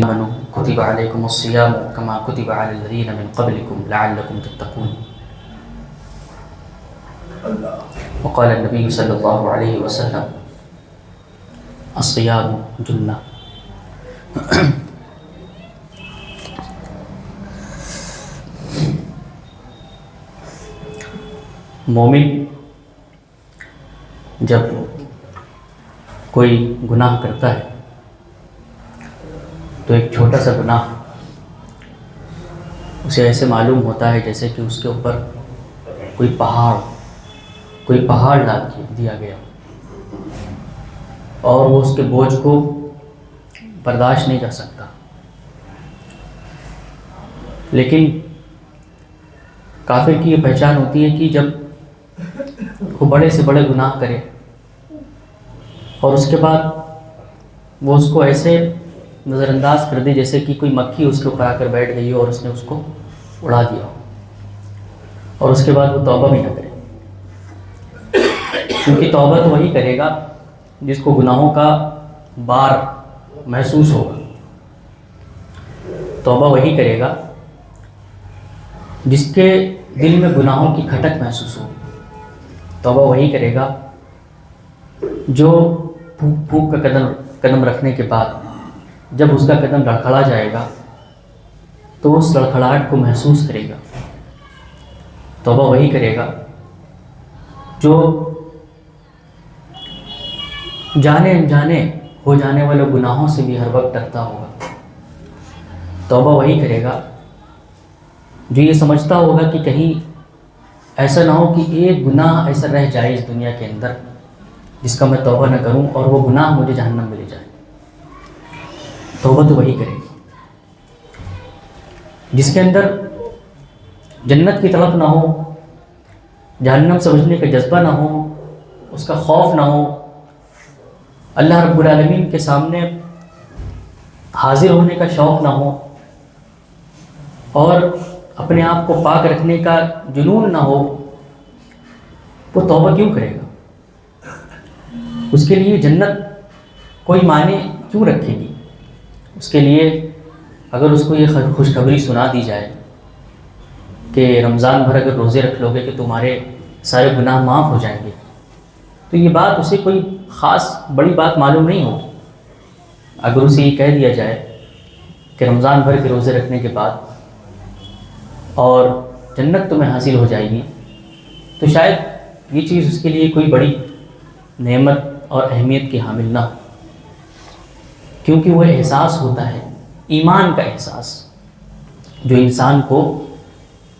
آمنوا كتب عليكم الصيام كما كتب على الذين من قبلكم لعلكم تتقون وقال النبي صلى الله عليه وسلم الصيام جنة. مومن جب کوئی گناہ کرتا ہے تو ایک چھوٹا سا گناہ اسے ایسے معلوم ہوتا ہے جیسے کہ اس کے اوپر کوئی پہاڑ لاد دیا گیا اور وہ اس کے بوجھ کو برداشت نہیں کر سکتا. لیکن کافر کی یہ پہچان ہوتی ہے کہ جب وہ بڑے سے بڑے گناہ کرے اور اس کے بعد وہ اس کو ایسے نظر انداز کر دے جیسے کہ کوئی مکھی اس کے اوپر آ کر بیٹھ گئی ہو اور اس نے اس کو اڑا دیا ہو، اور اس کے بعد وہ توبہ بھی نہ کرے. کیونکہ توبہ تو وہی کرے گا جس کو گناہوں کا بار محسوس ہوگا. توبہ وہی کرے گا جس کے دل میں گناہوں کی کھٹک محسوس ہو. توبہ وہی کرے گا جو پھونک پھونک کا قدم رکھنے کے بعد جب اس کا قدم لڑکھڑا جائے گا تو اس لڑکھڑاہٹ کو محسوس کرے گا. توبہ وہی کرے گا جو جانے انجانے ہو جانے والے گناہوں سے بھی ہر وقت ڈرتا ہوگا. توبہ وہی کرے گا جو یہ سمجھتا ہوگا کہ کہیں ایسا نہ ہو کہ ایک گناہ ایسا رہ جائے اس دنیا کے اندر جس کا میں توبہ نہ کروں اور وہ گناہ مجھے جہنم میں لے جائے. توبہ تو وہی کرے گا جس کے اندر جنت کی طلب نہ ہو، جہنم سمجھنے کا جذبہ نہ ہو، اس کا خوف نہ ہو، اللہ رب العالمین کے سامنے حاضر ہونے کا شوق نہ ہو اور اپنے آپ کو پاک رکھنے کا جنون نہ ہو. وہ توبہ کیوں کرے گا؟ اس کے لیے جنت کوئی معنی کیوں رکھے گی؟ اس کے لیے اگر اس کو یہ خوشخبری سنا دی جائے کہ رمضان بھر اگر روزے رکھ لو گے کہ تمہارے سارے گناہ معاف ہو جائیں گے، تو یہ بات اسے کوئی خاص بڑی بات معلوم نہیں ہوگی. اگر اسے یہ کہہ دیا جائے کہ رمضان بھر کے روزے رکھنے کے بعد اور جنت تمہیں حاصل ہو جائے گی، تو شاید یہ چیز اس کے لیے کوئی بڑی نعمت اور اہمیت کی حامل نہ ہو. کیونکہ وہ احساس ہوتا ہے، ایمان کا احساس، جو انسان کو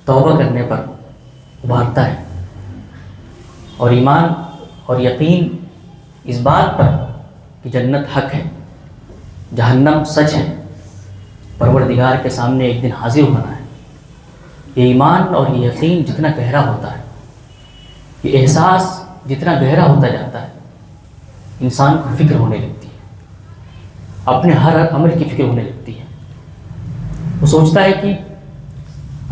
توبہ کرنے پر ابھارتا ہے. اور ایمان اور یقین اس بات پر کہ جنت حق ہے، جہنم سچ ہے، پروردگار کے سامنے ایک دن حاضر ہونا ہے. یہ ایمان اور یہ یقین جتنا گہرا ہوتا ہے، یہ احساس جتنا گہرا ہوتا جاتا ہے، انسان کو فکر ہونے لگتی ہے، اپنے ہر عمل کی فکر ہونے لگتی ہے. وہ سوچتا ہے کہ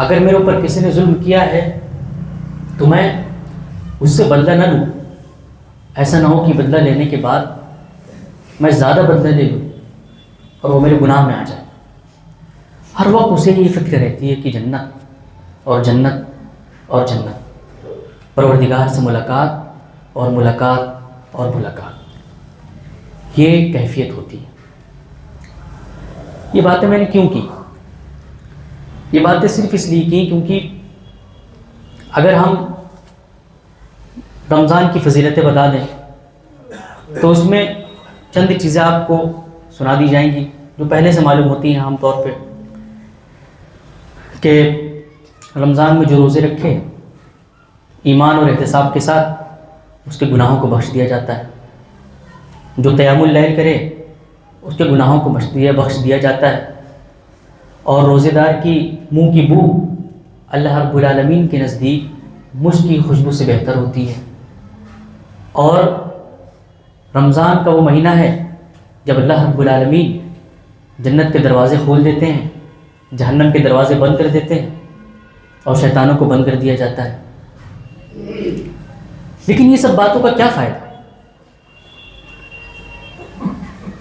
اگر میرے اوپر کسی نے ظلم کیا ہے تو میں اس سے بدلہ نہ لوں. ایسا نہ ہو کہ بدلہ لینے کے بعد میں زیادہ بدلہ لے لوں اور وہ میرے گناہ میں آ جائے. ہر وقت اسے یہ فکر رہتی ہے کہ جنت اور جنت اور جنت، پروردگار سے ملاقات اور ملاقات اور ملاقات، یہ کیفیت ہوتی ہے. یہ باتیں میں نے کیوں کی؟ یہ باتیں صرف اس لیے کی کیونکہ اگر ہم رمضان کی فضیلتیں بتا دیں تو اس میں چند چیزیں آپ کو سنا دی جائیں گی جو پہلے سے معلوم ہوتی ہیں عام طور پہ، کہ رمضان میں جو روزے رکھے ایمان اور احتساب کے ساتھ اس کے گناہوں کو بخش دیا جاتا ہے. جو قیام اللیل کرے اس کے گناہوں کو بخش دیا جاتا ہے. اور روزے دار کی منہ کی بو اللہ رب العالمین کے نزدیک مشک کی خوشبو سے بہتر ہوتی ہے. اور رمضان کا وہ مہینہ ہے جب اللہ رب العالمین جنت کے دروازے کھول دیتے ہیں، جہنم کے دروازے بند کر دیتے ہیں اور شیطانوں کو بند کر دیا جاتا ہے. لیکن یہ سب باتوں کا کیا فائدہ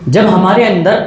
جب ہمارے اندر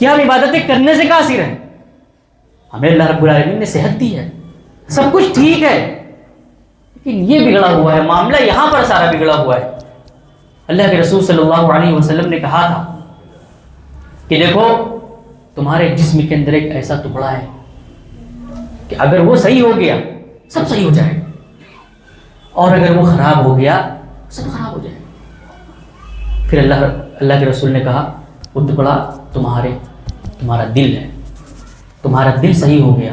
کیا ہم عبادتیں کرنے سے قاصر ہیں؟ ہمیں اللہ رب العالمین نے صحت دی ہے، سب کچھ ٹھیک ہے، لیکن یہ بگڑا ہوا ہے معاملہ، یہاں پر سارا بگڑا ہوا ہے۔ اللہ کے رسول صلی اللہ علیہ وسلم نے کہا تھا کہ دیکھو تمہارے جسم کے اندر ایک ایسا ٹکڑا ہے کہ اگر وہ صحیح ہو گیا سب صحیح ہو جائے، اور اگر وہ خراب ہو گیا سب خراب ہو جائے۔ پھر اللہ کے رسول نے کہا وہ ٹکڑا تمہارا دل ہے، تمہارا دل صحیح ہو گیا،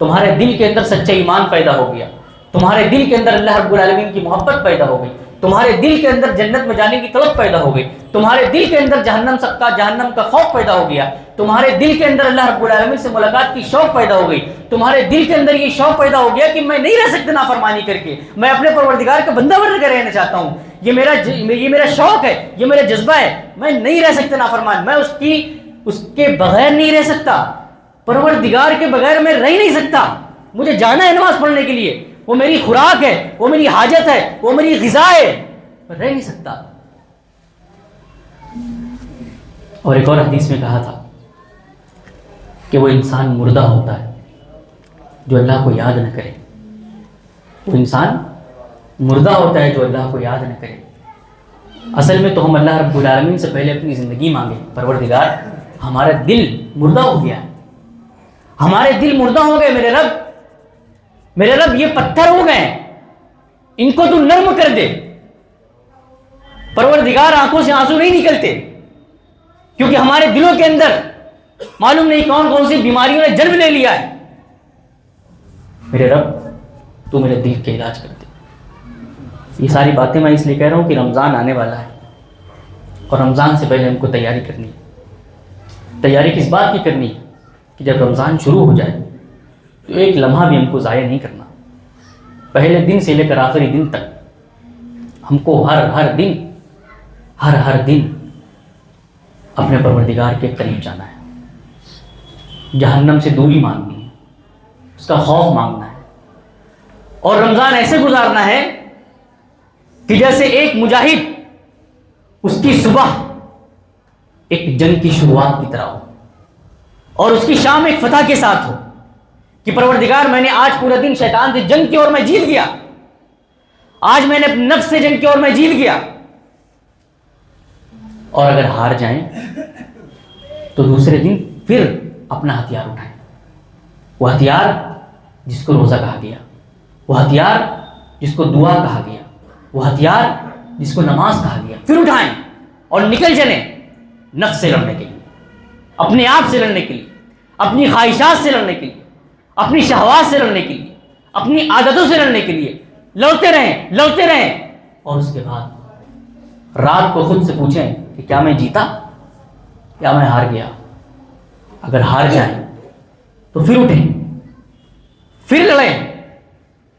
تمہارے دل کے اندر سچا ایمان پیدا ہو گیا، تمہارے دل کے اندر اللہ رب العالمین کی محبت پیدا ہو گئی، تمہارے دل کے اندر جنت میں جانے کی طلب پیدا ہو گئی، تمہارے دل کے اندر جہنم کا خوف پیدا ہو گیا، تمہارے دل کے اندر اللہ رب العالمین سے ملاقات کی شوق پیدا ہو گئی، تمہارے دل کے اندر یہ شوق پیدا ہو گیا کہ میں نہیں رہ سکتا نافرمانی کر کے، میں اپنے پروردگار کا بندہ بن کر رہنا چاہتا ہوں، یہ میرا شوق ہے، یہ میرا جذبہ ہے، میں نہیں رہ سکتا نافرمان، میں اس کے بغیر نہیں رہ سکتا، پروردگار کے بغیر میں رہ ہی نہیں سکتا، مجھے جانا ہے نماز پڑھنے کے لیے، وہ میری خوراک ہے، وہ میری حاجت ہے، وہ میری غذا ہے، میں رہ نہیں سکتا۔ اور ایک اور حدیث میں کہا تھا کہ وہ انسان مردہ ہوتا ہے جو اللہ کو یاد نہ کرے، وہ انسان مردہ ہوتا ہے جو اللہ کو یاد نہ کرے۔ اصل میں تو ہم اللہ رب العالمین سے پہلے اپنی زندگی مانگے، پروردگار ہمارا دل مردہ ہو گیا ہے، ہمارے دل مردہ ہو گئے، میرے رب یہ پتھر ہو گئے، ان کو تو نرم کر دے۔ پروردگار آنکھوں سے آنسو نہیں نکلتے کیونکہ ہمارے دلوں کے اندر معلوم نہیں کون کون سی بیماریوں نے جنم لے لیا ہے، میرے رب تو میرے دل کے علاج کر دے۔ یہ ساری باتیں میں اس لیے کہہ رہا ہوں کہ رمضان آنے والا ہے اور رمضان سے پہلے ہم کو تیاری کرنی ہے۔ تیاری کس بات کی کرنی ہے کہ جب رمضان شروع ہو جائے تو ایک لمحہ بھی ہم کو ضائع نہیں کرنا، پہلے دن سے لے کر آخری دن تک ہم کو ہر دن اپنے پروردگار کے قریب جانا ہے، جہنم سے دوری مانگنی ہے، اس کا خوف مانگنا ہے، اور رمضان ایسے گزارنا ہے کہ جیسے ایک مجاہد اس کی صبح ایک جنگ کی شروعات کی طرح ہو اور اس کی شام ایک فتح کے ساتھ ہو کہ پروردگار میں نے آج پورا دن شیطان سے جنگ کی اور میں جیت گیا، آج میں نے اپنے نفس سے جنگ کی اور میں جیت گیا۔ اور اگر ہار جائیں تو دوسرے دن پھر اپنا ہتھیار اٹھائیں، وہ ہتھیار جس کو روزہ کہا گیا، وہ ہتھیار جس کو دعا کہا گیا، وہ ہتھیار جس کو نماز کہا گیا، پھر اٹھائیں اور نکل چلیں نفس سے لڑنے کے لیے، اپنے آپ سے لڑنے کے لیے، اپنی خواہشات سے لڑنے کے لیے، اپنی شہوات سے لڑنے کے لیے، اپنی عادتوں سے لڑنے کے لیے، لڑتے رہیں اور اس کے بعد رات کو خود سے پوچھیں کہ کیا میں جیتا یا میں ہار گیا۔ اگر ہار جائیں تو پھر اٹھیں، پھر لڑیں،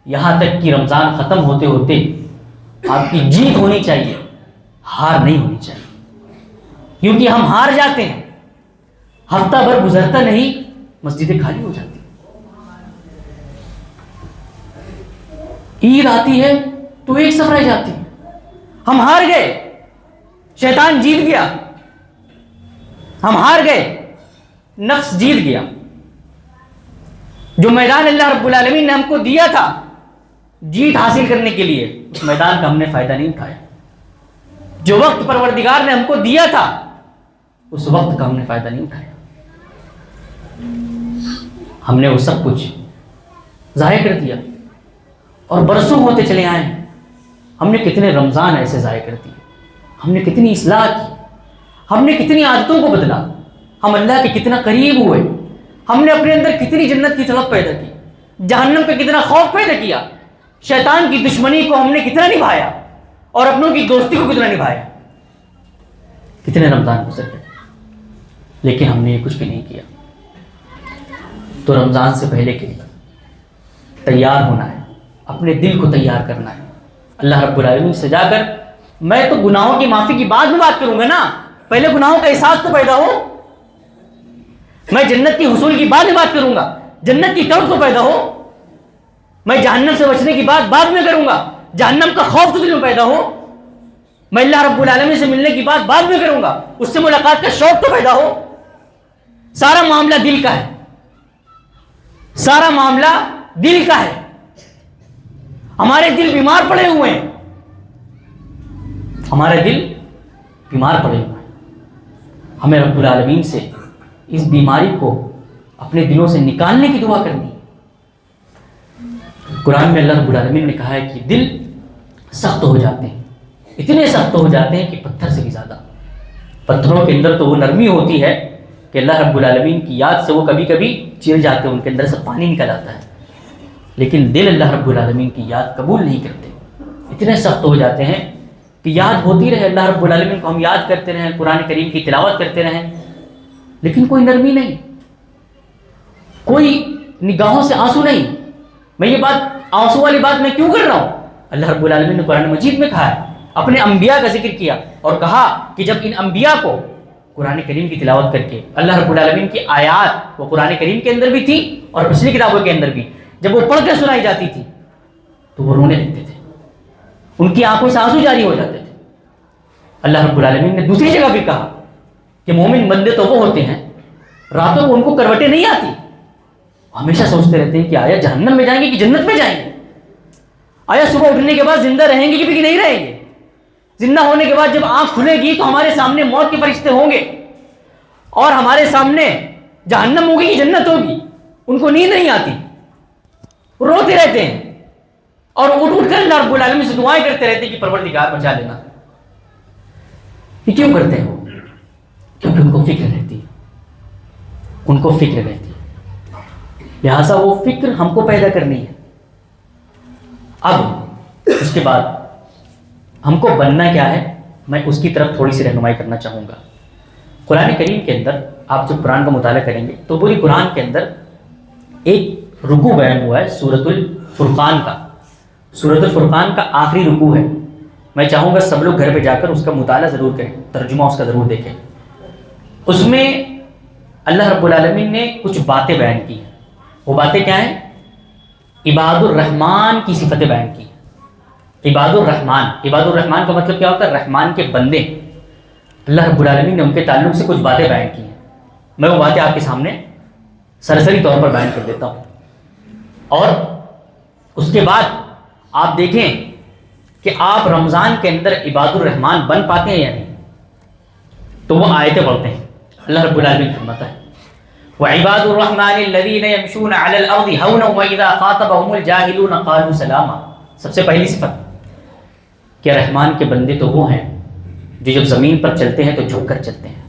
یہاں تک کہ رمضان ختم ہوتے ہوتے آپ کی جیت ہونی چاہیے، ہار نہیں ہونی چاہیے، کیونکہ ہم ہار جاتے ہیں، ہفتہ بھر گزرتا نہیں مسجدیں خالی ہو جاتی، عید آتی ہے تو ایک صف رہ جاتی ہے، ہم ہار گئے، شیطان جیت گیا، ہم ہار گئے، نفس جیت گیا۔ جو میدان اللہ رب العالمین نے ہم کو دیا تھا جیت حاصل کرنے کے لیے، اس میدان کا ہم نے فائدہ نہیں اٹھایا۔ جو وقت پروردگار نے ہم کو دیا تھا اس وقت کا ہم نے فائدہ نہیں اٹھایا، ہم نے وہ سب کچھ ضائع کر دیا اور برسوں ہوتے چلے آئے ہیں۔ ہم نے کتنے رمضان ایسے ضائع کر دیے، ہم نے کتنی اصلاح کی، ہم نے کتنی عادتوں کو بدلا، ہم اللہ کے کتنا قریب ہوئے، ہم نے اپنے اندر کتنی جنت کی طلب پیدا کی، جہنم پہ کتنا خوف پیدا کیا، شیطان کی دشمنی کو ہم نے کتنا نبھایا اور اپنوں کی دوستی کو کتنا نبھایا، کتنے رمضان گزر گئے، لیکن ہم نے یہ کچھ بھی نہیں کیا۔ تو رمضان سے پہلے کے لیے تیار ہونا ہے، اپنے دل کو تیار کرنا ہے اللہ رب العالمین سے جا کر۔ میں تو گناہوں کی معافی کی بعد میں بات کروں گا نا، پہلے گناہوں کا احساس تو پیدا ہو، میں جنت کی حصول کی بعد میں بات کروں گا، جنت کی طرف تو پیدا ہو، میں جہنم سے بچنے کی بات بعد میں کروں گا، جہنم کا خوف تو دل میں پیدا ہو، میں اللہ رب العالمین سے ملنے کی بات بعد میں کروں گا، اس سے ملاقات کا شوق تو پیدا ہو۔ سارا معاملہ دل کا ہے، سارا معاملہ دل کا ہے. ہمارے دل بیمار پڑے ہوئے ہیں، ہمارے دل بیمار پڑے ہوئے ہیں. ہمیں رب العالمین سے اس بیماری کو اپنے دلوں سے نکالنے کی دعا کرنی ہے. قرآن میں اللہ رب العالمین نے کہا ہے کہ دل سخت ہو جاتے ہیں، اتنے سخت ہو جاتے ہیں کہ پتھر سے بھی زیادہ. پتھروں کے اندر تو وہ نرمی ہوتی ہے کہ اللہ رب العالمین کی یاد سے وہ کبھی کبھی چیر جاتے ہیں، ان کے اندر سے پانی نکل آتا ہے. لیکن دل اللہ رب العالمین کی یاد قبول نہیں کرتے، اتنے سخت ہو جاتے ہیں کہ یاد ہوتی رہے اللہ رب العالمین کو، ہم یاد کرتے رہیں، قرآن کریم کی تلاوت کرتے رہیں، لیکن کوئی نرمی نہیں، کوئی نگاہوں سے آنسو نہیں. میں یہ بات آنسو والی بات میں کیوں کر رہا ہوں؟ اللہ رب العالمین نے قرآن مجید میں کہا ہے، اپنے انبیاء کا ذکر کیا اور کہا کہ جب ان انبیاء کو قرآن کریم کی تلاوت کر کے اللہ رب العالمین کی آیات وہ قرآن کریم کے اندر بھی تھی اور پچھلی کتابوں کے اندر بھی، جب وہ پڑھ کے سنائی جاتی تھی تو وہ رونے لگتے تھے، ان کی آنکھوں سے آنسو جاری ہو جاتے تھے. اللہ رب العالمین نے دوسری جگہ بھی کہا کہ مومن بندے تو وہ ہوتے ہیں راتوں کو ان کو کروٹیں نہیں آتی، ہمیشہ سوچتے رہتے ہیں کہ آیا جہنم میں جائیں گے کہ جنت میں جائیں گے، آیا صبح اٹھنے کے بعد زندہ رہیں گے کہ نہیں رہیں گے، زندہ ہونے کے بعد جب آنکھ کھلے گی تو ہمارے سامنے موت کے فرشتے ہوں گے اور ہمارے سامنے جہنم ہوگی کہ جنت ہوگی. ان کو نیند نہیں آتی، روتے رہتے ہیں اور اٹھ کر اللہ رب العالمین سے دعائیں کرتے رہتے ہیں کہ پروردگار بچا لینا. یہ کیوں کرتے ہیں وہ؟ کیونکہ ان کو فکر رہتی ہے، ان کو فکر رہتی ہے، لہٰذا وہ فکر ہم کو پیدا کرنی ہے. اب اس کے بعد ہم کو بننا کیا ہے، میں اس کی طرف تھوڑی سی رہنمائی کرنا چاہوں گا. قرآن کریم کے اندر آپ جب قرآن کا مطالعہ کریں گے تو پوری قرآن کے اندر ایک رکوع بیان ہوا ہے سورۃ الفرقان کا. سورۃ الفرقان کا آخری رکوع ہے. میں چاہوں گا سب لوگ گھر پہ جا کر اس کا مطالعہ ضرور کریں، ترجمہ اس کا ضرور دیکھیں. اس میں اللہ رب العالمین نے کچھ باتیں بیان کی ہیں. وہ باتیں کیا ہیں؟ عباد الرحمن کی صفتیں بیان کی. عباد الرحمن، عباد الرحمن کا مطلب کیا ہوتا ہے؟ رحمان کے بندے. اللہ رب العالمین نے ان کے تعلق سے کچھ باتیں بیان کی ہیں. میں وہ باتیں آپ کے سامنے سرسری طور پر بیان کر دیتا ہوں، اور اس کے بعد آپ دیکھیں کہ آپ رمضان کے اندر عباد الرحمن بن پاتے ہیں یا نہیں. تو وہ آیتیں پڑھتے ہیں. اللہ رب العالمین فرماتا ہے وَعِبَادُ الرَّحْمَنِ الَّذِينَ يَمْشُونَ عَلَى الْأَرْضِ هَوْنًا وَإِذَا خَاطَبَهُمُ الْجَاهِلُونَ قَالُوا سَلَامًا. سب سے پہلی صفت کہ رحمان کے بندے تو وہ ہیں جو جب زمین پر چلتے ہیں تو جھک کر چلتے ہیں.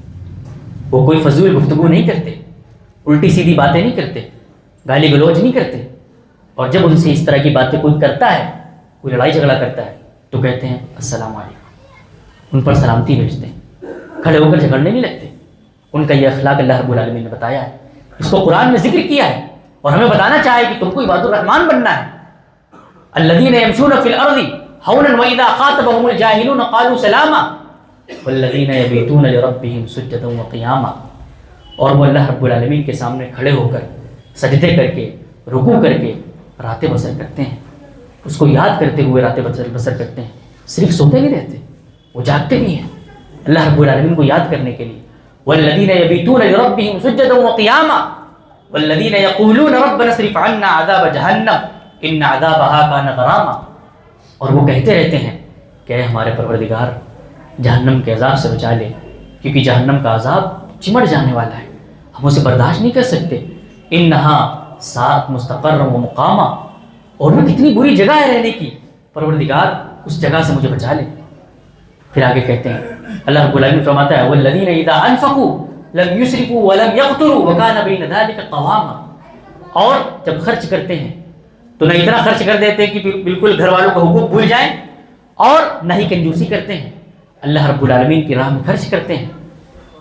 وہ کوئی فضول گفتگو نہیں کرتے، الٹی سیدھی باتیں نہیں کرتے، گالی گلوچ نہیں کرتے. اور جب ان سے اس طرح کی باتیں کوئی کرتا ہے، کوئی لڑائی جھگڑا کرتا ہے تو کہتے ہیں السلام علیکم، ان پر سلامتی بھیجتے ہیں، کھڑے ہو کر جھگڑنے نہیں لگتے. ان کا یہ اخلاق اللہ رب العالمین نے بتایا ہے، اس کو قرآن میں ذکر کیا ہے اور ہمیں بتانا چاہے کہ تم کو عباد الرحمن بننا ہے. الذین یمشون فی الارض ہونا واذا خاطبهم الجاہلون قالوا سلاما والذین یبیتون لربهم سجدا وقیاما. اور وہ اللہ رب العالمین کے سامنے کھڑے ہو کر سجدے کر کے رکوع کر کے راتیں بسر کرتے ہیں، اس کو یاد کرتے ہوئے راتیں بسر کرتے ہیں. صرف سوتے نہیں رہتے، وہ جاگتے بھی ہیں اللہ رب العالمین کو یاد کرنے کے لیے. والذین یبیتون لربهم سجدا وقیاما والذین یقولون ربنا اصرف عنا عذاب جہنم ان عذابها کان غراما. اور وہ کہتے رہتے ہیں کہ اے ہمارے پروردگار جہنم کے عذاب سے بچا لے، کیونکہ جہنم کا عذاب چمٹ جانے والا ہے، ہم اسے برداشت نہیں کر سکتے. انہا ساعت مستقر و مقامہ، اور وہ کتنی بری جگہ ہے رہنے کی، پروردگار اس جگہ سے مجھے بچا لے. پھر آگے کہتے ہیں اللہ رب العالمین فرماتا ہے والذین اذا انفقوا لم یسرفوا ولم یقتروا وکان بین ذلک قواما. اور جب خرچ کرتے ہیں تو نہ اتنا خرچ کر دیتے کہ بالکل گھر والوں کا حقوق بھول جائیں، اور نہ ہی کنجوسی کرتے ہیں، اللہ رب العالمین کی راہ میں خرچ کرتے ہیں.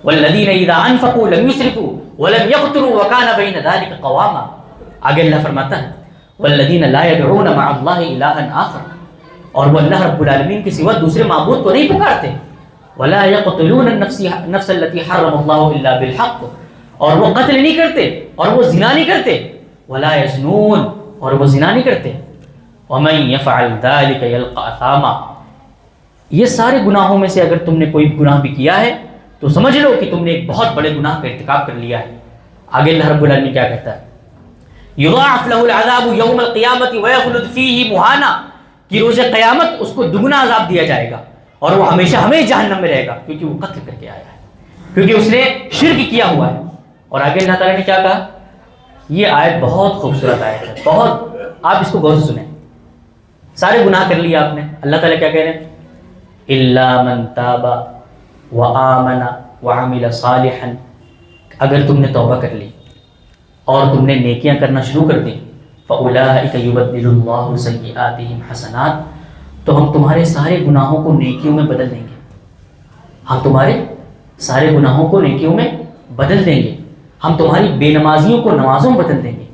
والذین اذا انفقوا لم یسرفوا ولم یقتروا وکان بین ذلک قواما. آگے اللہ فرماتا ہے والذین لا یدعون مع اللہ الہا آخر. اور وہ اللہ رب العالمین کے سوا دوسرے معبود کو نہیں پکارتے. ولا یقتلون النفس التي حرم اللہ الا بالحق. اور وہ قتل نہیں کرتے اور وہ زنا نہیں کرتے. ولا یزنون. اور وہ زنا نہیں کرتے. ومن یفعل ذلک یلقى اثاما. یہ سارے گناہوں میں سے اگر تم نے کوئی گناہ بھی کیا ہے تو سمجھ لو کہ تم نے ایک بہت بڑے گناہ کا ارتکاب کر لیا ہے. آگے اللہ رب العالمین کیا کہتا ہے؟ یضاعف له العذاب یوم القیامت ویخلد فیہ مہانا، کہ روز قیامت اس کو دگنا عذاب دیا جائے گا اور وہ ہمیشہ ہمیشہ جہنم میں رہے گا، کیونکہ وہ قتل کر کے آیا ہے، کیونکہ اس نے شرک کیا ہوا ہے۔ اور آگے اللہ تعالیٰ نے کیا کہا؟ یہ آیت بہت خوبصورت آیت ہے، بہت، آپ اس کو غور سے سنیں۔ سارے گناہ کر لیا آپ نے، اللہ تعالیٰ کیا کہہ رہے ہیں؟ الا من تاب وآمن وعمل صالحا، اگر تم نے توبہ کر لی اور تم نے نیکیاں کرنا شروع کر دی، فاولئک یبدل اللہ سیئاتہم حسنات، تو ہم تمہارے سارے گناہوں کو نیکیوں میں بدل دیں گے، ہم تمہارے سارے گناہوں کو نیکیوں میں بدل دیں گے، ہم تمہاری بے نمازیوں کو نمازوں میں بدل دیں گے،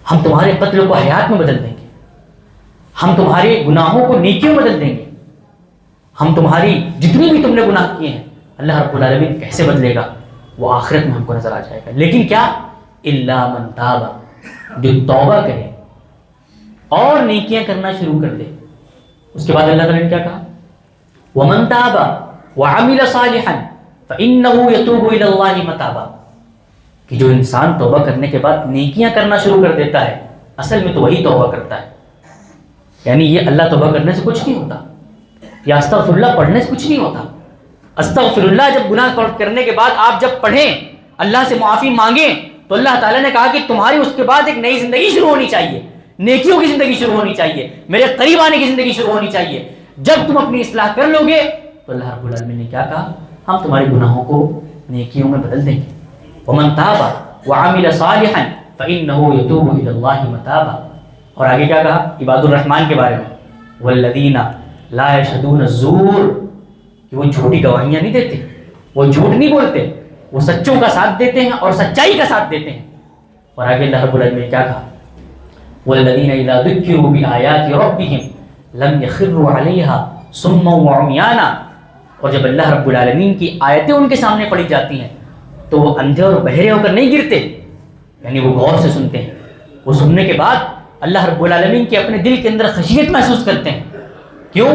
ہم تمہارے قتل کو حیات میں بدل دیں گے، ہم تمہارے گناہوں کو نیکیوں میں بدل دیں گے، ہم تمہاری جتنی بھی تم نے گناہ کیے ہیں اللہ رب العالمین کیسے بدلے گا وہ آخرت میں ہم کو نظر آ جائے گا۔ لیکن کیا؟ الا من تاب، جو توبہ کرے اور نیکیاں کرنا شروع کر دے۔ اس کے بعد اللہ تعالیٰ نے کیا کہا؟ ومن تاب وعمل صالحا فانه يتوب الى الله متابا، کہ جو انسان توبہ کرنے کے بعد نیکیاں کرنا شروع کر دیتا ہے، اصل میں تو وہی توبہ کرتا ہے، یعنی یہ اللہ توبہ کرنے سے کچھ نہیں ہوتا، یا استغفر اللہ پڑھنے سے کچھ نہیں ہوتا۔ استغفر اللہ جب گناہ کرنے کے بعد آپ جب پڑھیں، اللہ سے معافی مانگیں، تو اللہ تعالیٰ نے کہا کہ تمہاری اس کے بعد ایک نئی زندگی شروع ہونی چاہیے، نیکیوں کی زندگی شروع ہونی چاہیے، میرے قریب آنے کی زندگی شروع ہونی چاہیے۔ جب تم اپنی اصلاح کر لو گے تو اللہ رب العالمین نے کیا کہا؟ ہم تمہارے گناہوں کو نیکیوں میں بدل دیں گے۔ ومن تاب وعمل صالحا فانه يتوب الى الله متابا، اور آگے کیا کہا عباد الرحمن کے بارے میں؟ والذین لا یشهدون الزور، کہ وہ جھوٹی گواہیاں نہیں دیتے، وہ جھوٹ نہیں بولتے، وہ سچوں کا ساتھ دیتے ہیں اور سچائی کا ساتھ دیتے ہیں۔ اور آگے اللہ رب العالمین نے کیا کہا؟ والذین اذا ذکروا بآیات ربهم لم یخروا علیہا صما وعمیانا، اور جب اللہ رب العالمین کی آیتیں ان کے سامنے پڑھی جاتی ہیں تو وہ اندھے اور بہرے ہو کر نہیں گرتے، یعنی وہ غور سے سنتے ہیں، وہ سننے کے بعد اللہ رب العالمین کے اپنے دل کے اندر خشیت محسوس کرتے ہیں۔ کیوں؟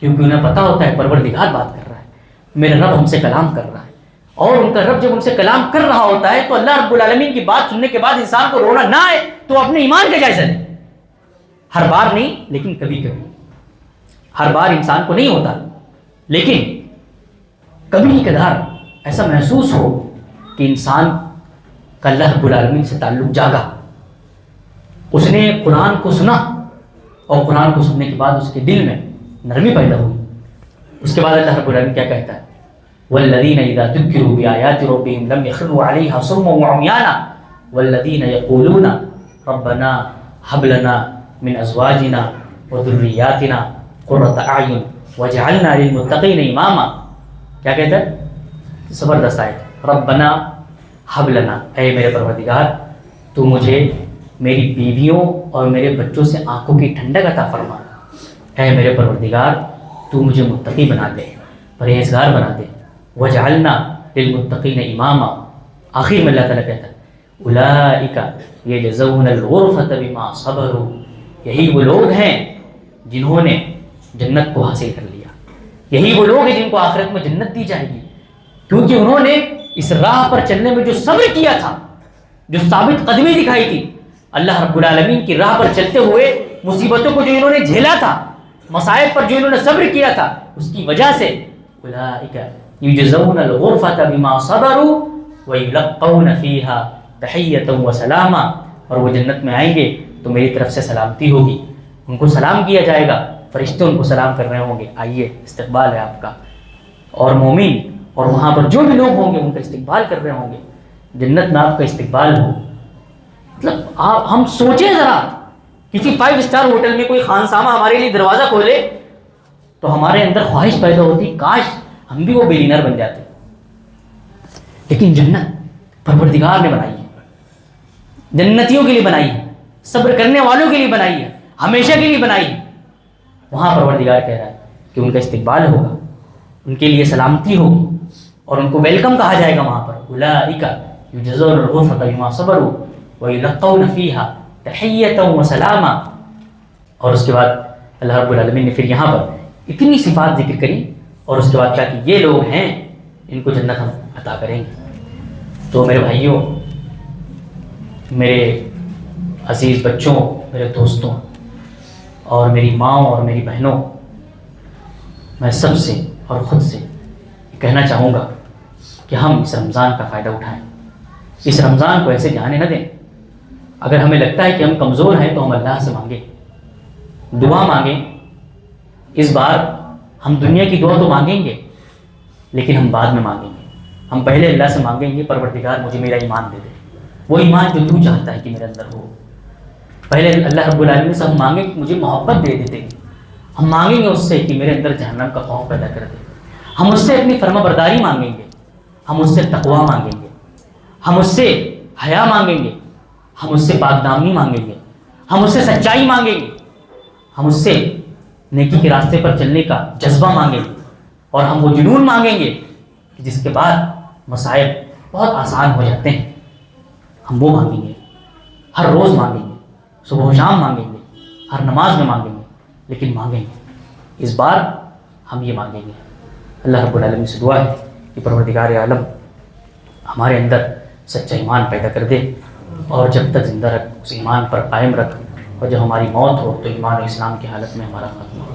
کیونکہ انہیں پتہ ہوتا ہے پروردگار بات کر رہا ہے، میرا رب ہم سے کلام کر رہا ہے، اور ان کا رب جب ان سے کلام کر رہا ہوتا ہے تو اللہ رب العالمین کی بات سننے کے بعد انسان کو رونا نہ آئے تو اپنے ایمان کا جائزہ لے۔ ہر بار نہیں، لیکن کبھی کبھی، ہر بار انسان کو نہیں ہوتا، لیکن کبھی کبھار ایسا محسوس ہو کہ انسان کا اللہ رب العالمین سے تعلق جاگا، اس نے قرآن کو سنا اور قرآن کو سننے کے بعد اس کے دل میں نرمی پیدا ہوئی۔ اس کے بعد اللہ رب العالمین کیا کہتا ہے؟ والذین اذا ذکروا بآیات ربهم لم یخروا علیہا صما وعمیانا والذین یقولون ربنا هب لنا من ازواجنا وذریاتنا قرۃ اعین واجعلنا للمتقین اماما۔ کیا کہتا ہے؟ زبردست آیت، ربنا حب لنا، اے میرے پروردگار تو مجھے میری بیویوں اور میرے بچوں سے آنکھوں کی ٹھنڈک عطا فرما، اے میرے پروردگار تو مجھے متقی بنا دے، پرہیزگار بنا دے، وجعلنا للمتقین اماما۔ آخر میں اللہ تعالیٰ کہتا ہے اولئک یجزون الغرفۃ بما صبروا، یہی وہ لوگ ہیں جنہوں نے جنت کو حاصل کر لیا، یہی وہ لوگ ہیں جن کو آخرت میں جنت دی جائے گی، کیونکہ انہوں نے اس راہ پر چلنے میں جو صبر کیا تھا، جو ثابت قدمی دکھائی تھی، اللہ رب العالمین کی راہ پر چلتے ہوئے مصیبتوں کو جو انہوں نے جھیلا تھا، مصائب پر جو انہوں نے صبر کیا تھا، اس کی وجہ سے اولئک یجزون الغرفۃ بما صبروا ویلقون فیہا تحیۃ وسلاما، اور وہ جنت میں آئیں گے تو میری طرف سے سلامتی ہوگی، ان کو سلام کیا جائے گا، فرشتے ان کو سلام کر رہے ہوں گے، آئیے استقبال ہے آپ کا، اور مومن اور وہاں پر جو بھی لوگ ہوں گے ان کا استقبال کر رہے ہوں گے، جنت میں آپ کا استقبال ہو۔ مطلب آپ ہم سوچیں ذرا، کسی 5 اسٹار ہوٹل میں کوئی خانسامہ ہمارے لیے دروازہ کھولے تو ہمارے اندر خواہش پیدا ہوتی کاش ہم بھی وہ بلینر بن جاتے، لیکن جنت پروردگار نے بنائی ہے، جنتیوں کے لیے بنائی ہے، صبر کرنے والوں کے لیے بنائی ہے، ہمیشہ کے لیے بنائی ہے۔ وہاں پروردگار کہہ رہا ہے کہ ان کا استقبال ہوگا، ان کے لیے سلامتی ہوگی اور ان کو ویلکم کہا جائے گا وہاں پر، اولئک یجزون الغرفۃ بما صبروا ویلقون فیہا تحیۃ وسلاما۔ اور اس کے بعد اللہ رب العالمین نے پھر یہاں پر اتنی صفات ذکر کری اور اس کے بعد کہا کہ یہ لوگ ہیں ان کو جنت ہم عطا کریں گے۔ تو میرے بھائیوں، میرے عزیز بچوں، میرے دوستوں اور میری ماں اور میری بہنوں، میں سب سے اور خود سے کہنا چاہوں گا کہ ہم اس رمضان کا فائدہ اٹھائیں، اس رمضان کو ایسے جانے نہ دیں۔ اگر ہمیں لگتا ہے کہ ہم کمزور ہیں تو ہم اللہ سے مانگیں، دعا مانگیں۔ اس بار ہم دنیا کی دعا تو مانگیں گے، لیکن ہم بعد میں مانگیں گے۔ ہم پہلے اللہ سے مانگیں گے، پروردگار مجھے میرا ایمان دے دے، وہ ایمان جو تو چاہتا ہے کہ میرے اندر ہو۔ پہلے اللہ رب العالمین سے ہم مانگیں کہ مجھے محبت دے دیتے، ہم مانگیں گے اس سے کہ میرے اندر جہنم کا خوف پیدا کر دے۔ ہم اس سے اپنی فرما برداری مانگیں گے، ہم اس سے تقویٰ مانگیں گے، ہم اس سے حیا مانگیں گے، ہم اس سے پاک دامنی مانگیں گے، ہم اس سے سچائی مانگیں گے، ہم اس سے نیکی کے راستے پر چلنے کا جذبہ مانگیں گے، اور ہم وہ جنون مانگیں گے کہ جس کے بعد مصائب بہت آسان ہو جاتے ہیں۔ ہم وہ مانگیں گے، ہر روز مانگیں گے، صبح و شام مانگیں گے، ہر نماز میں مانگیں گے، لیکن مانگیں گے۔ اس بار ہم یہ مانگیں گے۔ اللہ رب العالمین سے دعا ہے کہ پروردگار عالم ہمارے اندر سچا ایمان پیدا کر دے، اور جب تک زندہ رکھ اس ایمان پر قائم رکھ، اور جب ہماری موت ہو تو ایمان و اسلام کی حالت میں ہمارا خاتمہ ہو۔